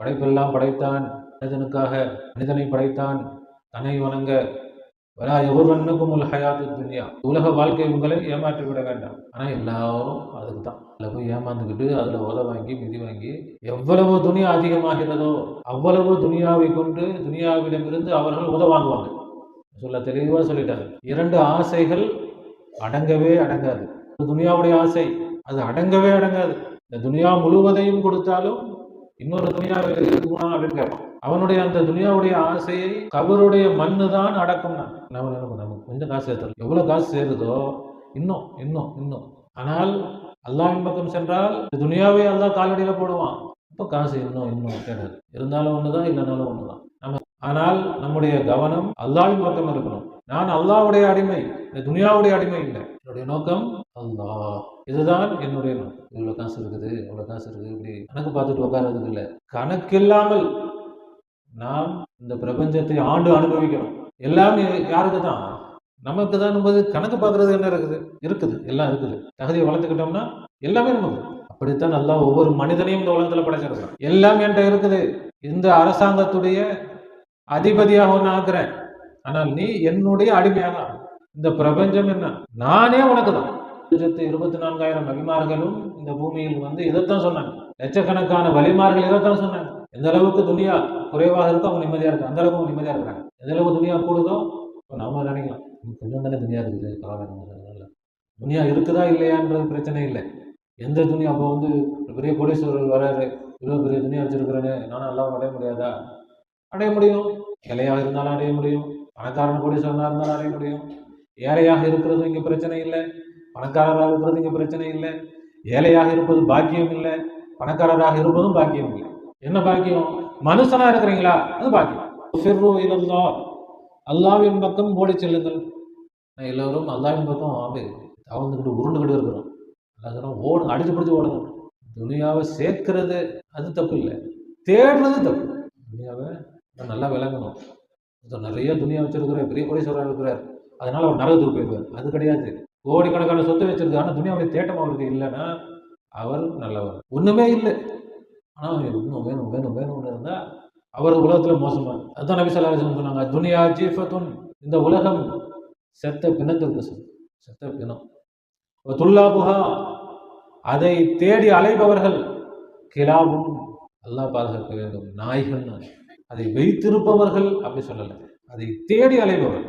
படைப்பெல்லாம் படைத்தான் மனிதனுக்காக, மனிதனை படைத்தான் தன்னை வணங்க. வலா எவர்வன்னுக்கும் உல் ஹயாத்து துன்யா, உலக வாழ்க்கை உங்களை ஏமாற்றி விட வேண்டாம். ஆனால் எல்லாரும் அதுக்கு தான் அதில் போய் ஏமாந்துக்கிட்டு அதில் உத வாங்கி மிதி வாங்கி எவ்வளவு துனியா அதிகமாகிறதோ அவ்வளவு துனியாவை கொண்டு துனியாவிடமிருந்து அவர்கள் உத வாங்குவாங்க. சொல்ல தெளிவாக சொல்லிட்டாங்க. 2 ஆசைகள் அடங்கவே அடங்காது. துனியாவுடைய ஆசை அது அடங்கவே அடங்காது. இந்த துனியா முழுவதையும் கொடுத்தாலும் இன்னொரு துனியா இருக்குமா அப்படின்னு கேட்பான். அவனுடைய அந்த துனியாவுடைய ஆசையை கபருடைய மண்ணு தான் அடக்கும்னா. நமக்கு கொஞ்சம் காசு சேர்த்து எவ்வளவு காசு சேருதோ இன்னும் இன்னும் இன்னும். ஆனால் அல்லாஹ்வின் பக்கம் சென்றால் துனியாவே அல்லாஹ் காலடியில போடுவான். இப்போ காசு இன்னும் இன்னும் கேட்காது. இருந்தாலும் ஒண்ணுதான், இல்லைனாலும் ஒண்ணுதான். ஆனால் நம்முடைய கவனம் அல்லாஹ்வின் பக்கம் இருக்கணும். நான் அல்லாஹ்வுடைய அடிமை, இந்த துனியாவுடைய அடிமை இல்லை. என்னுடைய நோக்கம் அல்லாஹ். இதுதான் என்னுடைய நோக்கம். இவ்வளவு காசு இருக்குது, இவ்வளவு காசு இருக்குது, இப்படி கணக்கு பார்த்துட்டு உட்கார்றதுக்கு இல்லை. கணக்கில்லாமல் நாம் இந்த பிரபஞ்சத்தை ஆண்டு அனுபவிக்கணும். எல்லாமே யாருக்கு தான்? நமக்கு தான். என்பது கணக்கு பார்க்கறது என்ன இருக்குது எல்லாம் இருக்குது. தகுதியை வளர்த்துக்கிட்டோம்னா எல்லாமே நமக்கு. அப்படித்தான் அல்லாஹ் ஒவ்வொரு மனிதனையும் இந்த உலகத்துல படைச்சிருக்கான். எல்லாம் என்கிட்ட இருக்குது. இந்த அரசாங்கத்துடைய அதிபதியாக ஒன்று ஆக்குறேன், ஆனால் நீ என்னுடைய அடிமையாக. இந்த பிரபஞ்சம் என்ன? நானே உனக்கு தான். 24,000 நபிமார்களும் இந்த பூமியில் வந்து இதைத்தான் சொன்னாங்க. லட்சக்கணக்கான வலிமார்கள் இதைத்தான் சொன்னாங்க. எந்த அளவுக்கு துனியா குறைவாக இருக்கோ அவங்க நிம்மதியா இருக்காங்க, அந்த அளவுக்கு நிம்மதியா இருக்கிறாங்க. எந்த அளவுக்கு துனியா கூடுதோ நாம நினைக்கலாம் கொஞ்சம் தானே துனியா இருக்குது, பரவாயில்ல. துனியா இருக்குதா இல்லையான்றது பிரச்சனை இல்லை. எந்த துணியா அப்போ வந்து பெரிய கோடீஸ்வரர் வராரு, இவ்வளோ பெரிய துணியா வச்சிருக்கிறேன்னு நானும் எல்லாம் அடைய முடியாதா? அடைய முடியும். இலையாக இருந்தாலும் அடைய முடியும், பணக்காரன் கோடீஸ்வரனாக இருந்தாலும் அடைய முடியும். ஏழையாக இருக்கிறதும் இங்கே பிரச்சனை இல்லை, பணக்காரராக இருக்கிறது இங்கே பிரச்சனை இல்லை. ஏழையாக இருப்பது பாக்கியம் இல்லை, பணக்காரராக இருப்பதும் பாக்கியம் இல்லை. என்ன பாக்கியம்? மனுஷனா இருக்கிறீங்களா, அது பாக்கியம். அல்லாஹ்வின் பக்கம் ஓடி செல்லுங்கள். எல்லோரும் அல்லாஹ்வின் பக்கம் அப்படி தவழ்ந்துக்கிட்டு உருண்டுக்கிட்டு இருக்கிறோம். அதெல்லாம் ஓடும், அடிச்சு பிடிச்சி ஓடணும். துனியாவை சேர்க்கிறது அது தப்பு இல்லை, தேடுறது தப்பு. துனியாவை நல்லா விளங்கணும். நிறைய துனியா வச்சிருக்கிறார், பெரிய கோடீஸ்வரர் இருக்கிறார், அதனால அவர் நரகத்துக்கு போயிடுவார். அது கிடையாது. கோடிக்கணக்கான சொத்து வச்சிருக்காரு, ஆனால் துனியாவுடைய தேட்டம் அவருக்கு இல்லைன்னா அவர் நல்லவர். ஒண்ணுமே இல்லை, ஆனால் இன்னும் வேணும் வேணும் வேணும்னு இருந்தா அவர் உலகத்துல மோசமா. அதுதான் நபி ஸல்லல்லாஹு அலைஹி வஸல்லம் சொன்னாங்க, துனியா ஜீஃபத்துன், இந்த உலகம் செத்த பிணத்திற்கு செத்த பிணம். துல்லாபுஹா, அதை தேடி அலைபவர்கள் கிலாபும், அல்லாஹ் பாதுகாக்க வேண்டும், நாய்கள். அதை வைத்திருப்பவர்கள் அப்படி சொல்லலை, அதை தேடி அலைபவர்கள்.